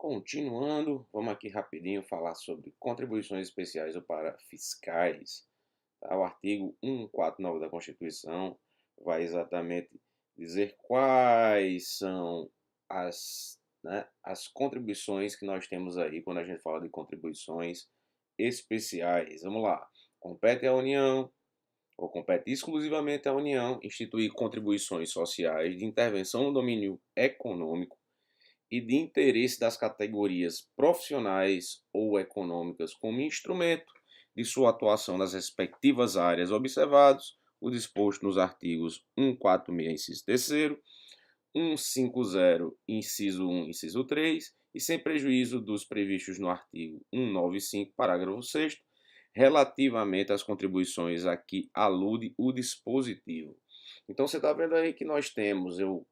Continuando, vamos aqui rapidinho falar sobre contribuições especiais ou para fiscais. Tá? O artigo 149 da Constituição vai exatamente dizer quais são as contribuições que nós temos aí quando a gente fala de contribuições especiais. Vamos lá. Compete à União, ou compete exclusivamente à União, instituir contribuições sociais de intervenção no domínio econômico e de interesse das categorias profissionais ou econômicas como instrumento de sua atuação nas respectivas áreas, observados o disposto nos artigos 146, inciso 3º, 150, inciso 1, inciso 3, e sem prejuízo dos previstos no artigo 195, parágrafo 6º, relativamente às contribuições a que alude o dispositivo. Então você está vendo aí que nós temos, eu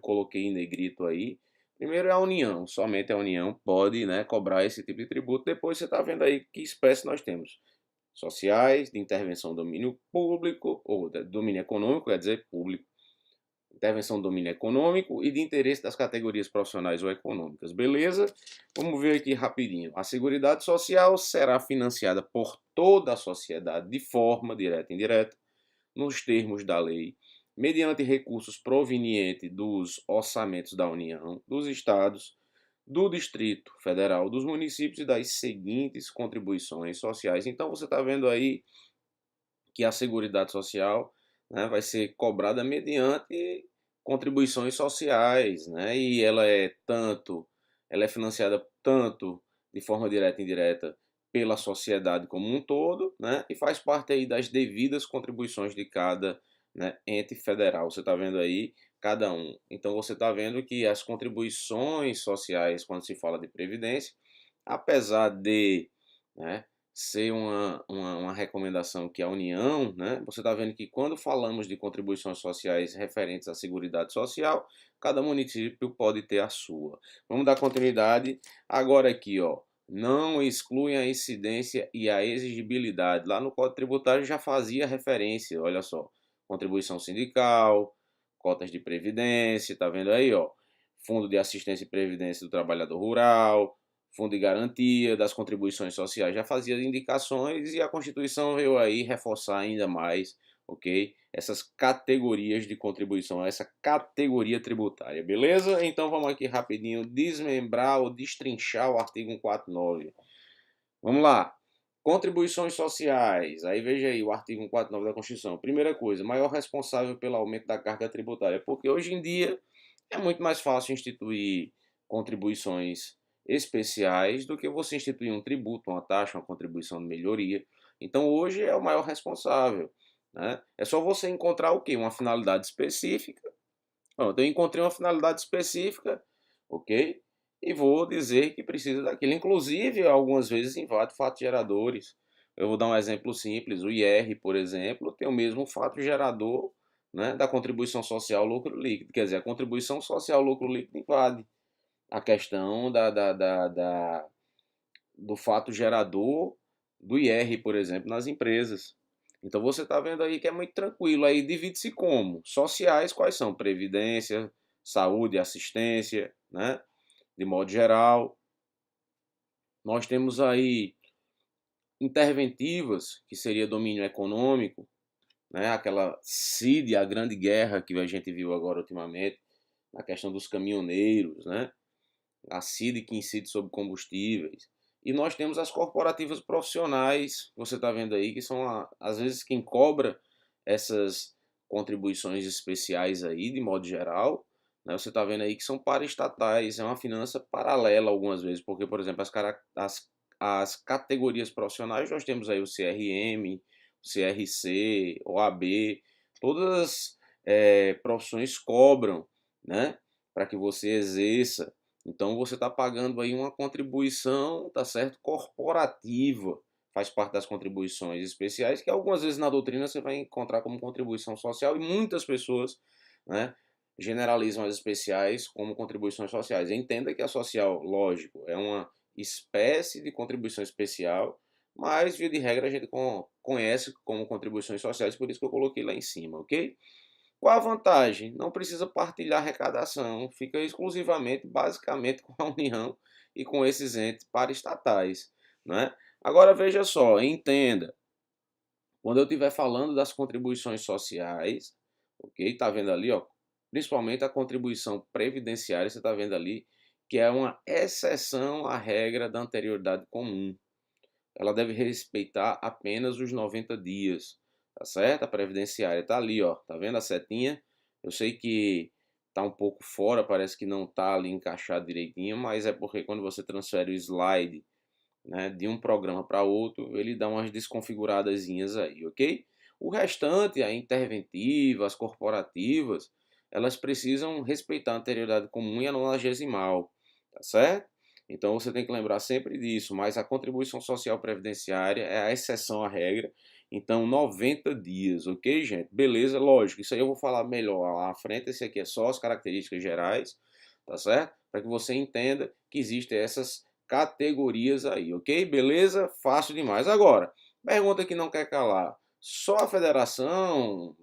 coloquei em negrito aí. Primeiro é a União, somente a União pode, cobrar esse tipo de tributo. Depois você está vendo aí que espécie nós temos. Sociais, de intervenção do domínio público, ou domínio econômico, quer dizer, público. Intervenção do domínio econômico e de interesse das categorias profissionais ou econômicas. Beleza? Vamos ver aqui rapidinho. A Seguridade Social será financiada por toda a sociedade de forma direta e indireta, nos termos da lei, mediante recursos provenientes dos orçamentos da União, dos Estados, do Distrito Federal, dos municípios e das seguintes contribuições sociais. Então você está vendo aí que a Seguridade Social, vai ser cobrada mediante contribuições sociais, e ela é financiada tanto de forma direta e indireta pela sociedade como um todo, e faz parte aí das devidas contribuições de cada, ente federal. Você está vendo aí cada um. Então você está vendo que as contribuições sociais, quando se fala de previdência, apesar de, ser uma recomendação que a União, você está vendo que quando falamos de contribuições sociais referentes à Seguridade Social, cada município pode ter a sua. Vamos dar continuidade agora aqui, ó. Não excluem a incidência e a exigibilidade. Lá no Código Tributário já fazia referência, olha só, contribuição sindical, cotas de previdência, tá vendo aí, ó? Fundo de assistência e previdência do trabalhador rural, fundo de garantia das contribuições sociais, já fazia indicações e a Constituição veio aí reforçar ainda mais, ok? Essas categorias de contribuição, essa categoria tributária, beleza? Então vamos aqui rapidinho desmembrar ou destrinchar o artigo 149. Vamos lá. Contribuições sociais. Aí veja aí o artigo 149 da Constituição. Primeira coisa, maior responsável pelo aumento da carga tributária, porque hoje em dia é muito mais fácil instituir contribuições especiais do que você instituir um tributo, uma taxa, uma contribuição de melhoria. Então hoje é o maior responsável. É só você encontrar o quê? Uma finalidade específica. Pronto, eu encontrei uma finalidade específica, ok? E vou dizer que precisa daquilo. Inclusive, algumas vezes invade fatos geradores. Eu vou dar um exemplo simples. O IR, por exemplo, tem o mesmo fato gerador, da contribuição social lucro líquido. Quer dizer, a contribuição social lucro líquido invade a questão do fato gerador do IR, por exemplo, nas empresas. Então você está vendo aí que é muito tranquilo. Aí divide-se como? Sociais, quais são? Previdência, saúde, assistência, de modo geral. Nós temos aí interventivas, que seria domínio econômico, aquela CID, a grande guerra que a gente viu agora ultimamente, na questão dos caminhoneiros, a CID que incide sobre combustíveis. E nós temos as corporativas profissionais, você está vendo aí, que são às vezes quem cobra essas contribuições especiais aí, de modo geral. Você está vendo aí que são paraestatais, é uma finança paralela algumas vezes, porque, por exemplo, as categorias profissionais, nós temos aí o CRM, o CRC, OAB, todas as profissões cobram, para que você exerça. Então você está pagando aí uma contribuição, tá certo, corporativa, faz parte das contribuições especiais, que algumas vezes na doutrina você vai encontrar como contribuição social e muitas pessoas, generalizam as especiais como contribuições sociais. Entenda que a social, lógico, é uma espécie de contribuição especial, mas via de regra a gente conhece como contribuições sociais, por isso que eu coloquei lá em cima, ok? Qual a vantagem? Não precisa partilhar arrecadação, fica exclusivamente, basicamente, com a União e com esses entes paraestatais, né? Agora veja só, entenda, quando eu estiver falando das contribuições sociais, ok? Tá vendo ali, ó, principalmente a contribuição previdenciária, você está vendo ali que é uma exceção à regra da anterioridade comum. Ela deve respeitar apenas os 90 dias, tá certo? A previdenciária tá ali, ó, tá vendo a setinha? Eu sei que tá um pouco fora, parece que não tá ali encaixado direitinho, mas é porque quando você transfere o slide, né, de um programa para outro, ele dá umas desconfiguradazinhas aí, ok? O restante, a interventiva, as corporativas, elas precisam respeitar a anterioridade comum e a nonagesimal, tá certo? Então você tem que lembrar sempre disso, mas a contribuição social previdenciária é a exceção à regra, então 90 dias, ok, gente? Beleza, lógico, isso aí eu vou falar melhor lá à frente, esse aqui é só as características gerais, tá certo? Para que você entenda que existem essas categorias aí, ok? Beleza? Fácil demais. Agora, pergunta que não quer calar. Só a federação,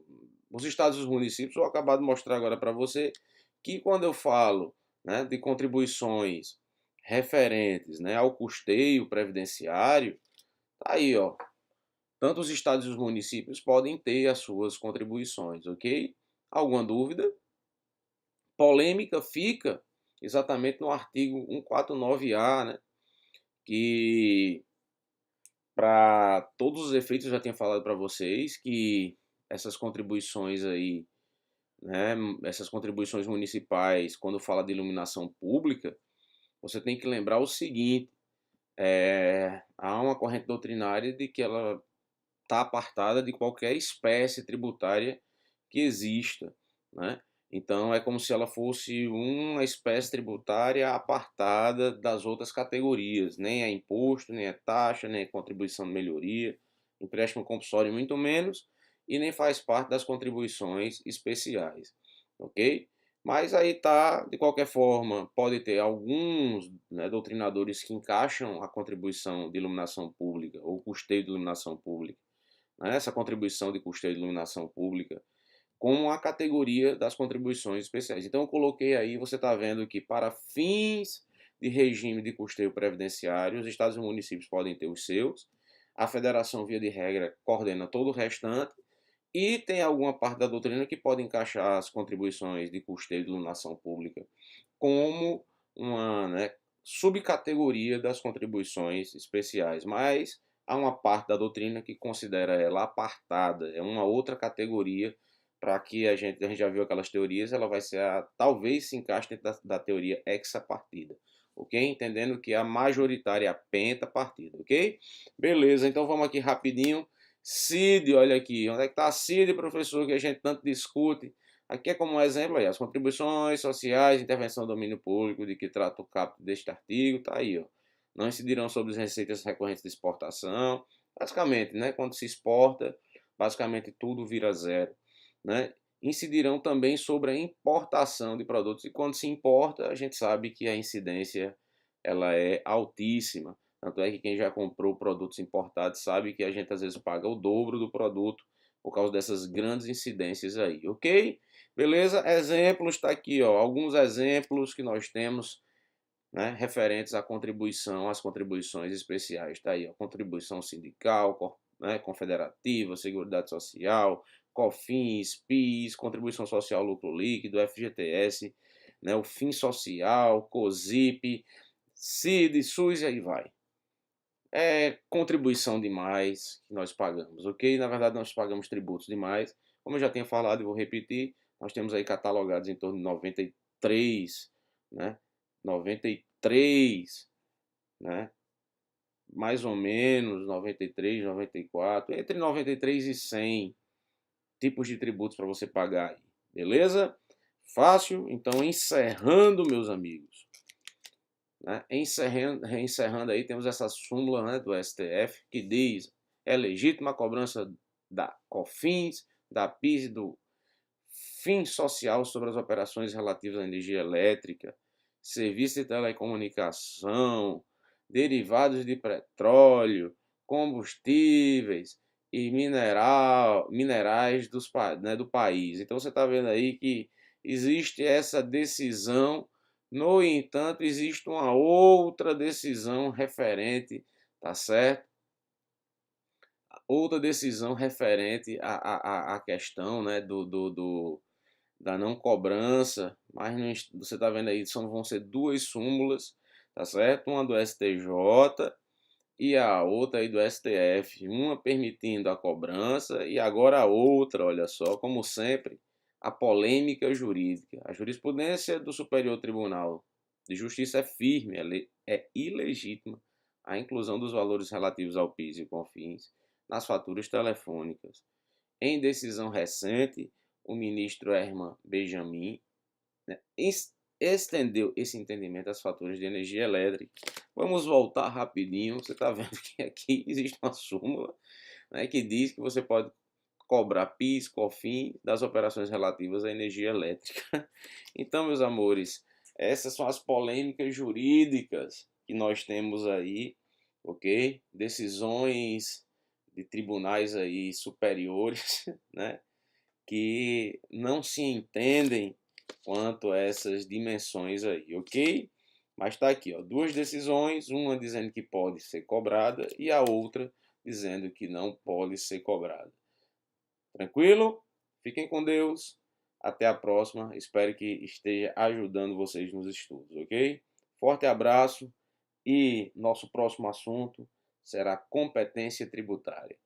os estados e os municípios, vou acabar de mostrar agora para você que quando eu falo, né, de contribuições referentes, né, ao custeio previdenciário, tá aí, ó. Tanto os estados e os municípios podem ter as suas contribuições, ok? Alguma dúvida? Polêmica fica exatamente no artigo 149A, né? Que para todos os efeitos eu já tinha falado para vocês que essas contribuições aí, né, essas contribuições municipais, quando fala de iluminação pública, você tem que lembrar o seguinte, há uma corrente doutrinária de que ela está apartada de qualquer espécie tributária que exista, né? Então é como se ela fosse uma espécie tributária apartada das outras categorias, nem é imposto, nem é taxa, nem é contribuição de melhoria, empréstimo compulsório muito menos, e nem faz parte das contribuições especiais, ok? Mas aí tá, de qualquer forma, pode ter alguns, né, doutrinadores que encaixam a contribuição de iluminação pública ou custeio de iluminação pública, né, essa contribuição de custeio de iluminação pública, como a categoria das contribuições especiais. Então eu coloquei aí, você está vendo que para fins de regime de custeio previdenciário, os estados e municípios podem ter os seus, a federação, via de regra, coordena todo o restante, e tem alguma parte da doutrina que pode encaixar as contribuições de custeio de iluminação pública como uma, né, subcategoria das contribuições especiais, mas há uma parte da doutrina que considera ela apartada, é uma outra categoria para que a gente já viu aquelas teorias, ela vai ser talvez se encaixe dentro da teoria hexapartida, ok? Entendendo que a majoritária é a pentapartida, ok? Beleza, então vamos aqui rapidinho. CID, olha aqui, onde é que está a CID, professor, que a gente tanto discute? Aqui é como um exemplo aí, as contribuições sociais, intervenção do domínio público, de que trata o caput deste artigo, está aí, ó. Não incidirão sobre as receitas recorrentes de exportação. Basicamente, né, quando se exporta, basicamente tudo vira zero, né? Incidirão também sobre a importação de produtos, e quando se importa, a gente sabe que a incidência ela é altíssima. Tanto é que quem já comprou produtos importados sabe que a gente às vezes paga o dobro do produto por causa dessas grandes incidências aí, ok? Beleza? Exemplos, está aqui, ó, alguns exemplos que nós temos, né, referentes à contribuição, às contribuições especiais. Está aí, ó, contribuição sindical, né, confederativa, Seguridade Social, COFINS, PIS, contribuição social lucro líquido, FGTS, né, o FIM Social, COSIP, CID, SUS e aí vai. É contribuição demais que nós pagamos, ok? Na verdade, nós pagamos tributos demais. Como eu já tinha falado e vou repetir, nós temos aí catalogados em torno de 93, né? 93, né? Mais ou menos 93, 94, entre 93 e 100 tipos de tributos para você pagar aí, beleza? Fácil? Então, encerrando, meus amigos, né? Encerrando aí, temos essa súmula, né, do STF que diz: é legítima a cobrança da COFINS, da PIS e do FIM social sobre as operações relativas à energia elétrica, serviço de telecomunicação, derivados de petróleo, combustíveis, e minerais né, do país. Então você está vendo aí que existe essa decisão, no entanto, existe uma outra decisão referente, tá certo? Outra decisão referente à questão, né, da não cobrança, mas você está vendo aí, vão ser duas súmulas, tá certo? Uma do STJ e a outra aí do STF, uma permitindo a cobrança e agora a outra, olha só, como sempre, a polêmica jurídica. A jurisprudência do Superior Tribunal de Justiça é firme, é ilegítima a inclusão dos valores relativos ao PIS e COFINS nas faturas telefônicas. Em decisão recente, o ministro Herman Benjamin, né, estendeu esse entendimento às faturas de energia elétrica. Vamos voltar rapidinho. Você está vendo que aqui existe uma súmula, né, que diz que você pode cobrar PIS, COFINS das operações relativas à energia elétrica. Então, meus amores, essas são as polêmicas jurídicas que nós temos aí, ok? Decisões de tribunais aí superiores, né, que não se entendem quanto a essas dimensões aí, ok? Mas está aqui, ó, duas decisões, uma dizendo que pode ser cobrada e a outra dizendo que não pode ser cobrada. Tranquilo? Fiquem com Deus. Até a próxima. Espero que esteja ajudando vocês nos estudos, ok? Forte abraço e nosso próximo assunto será competência tributária.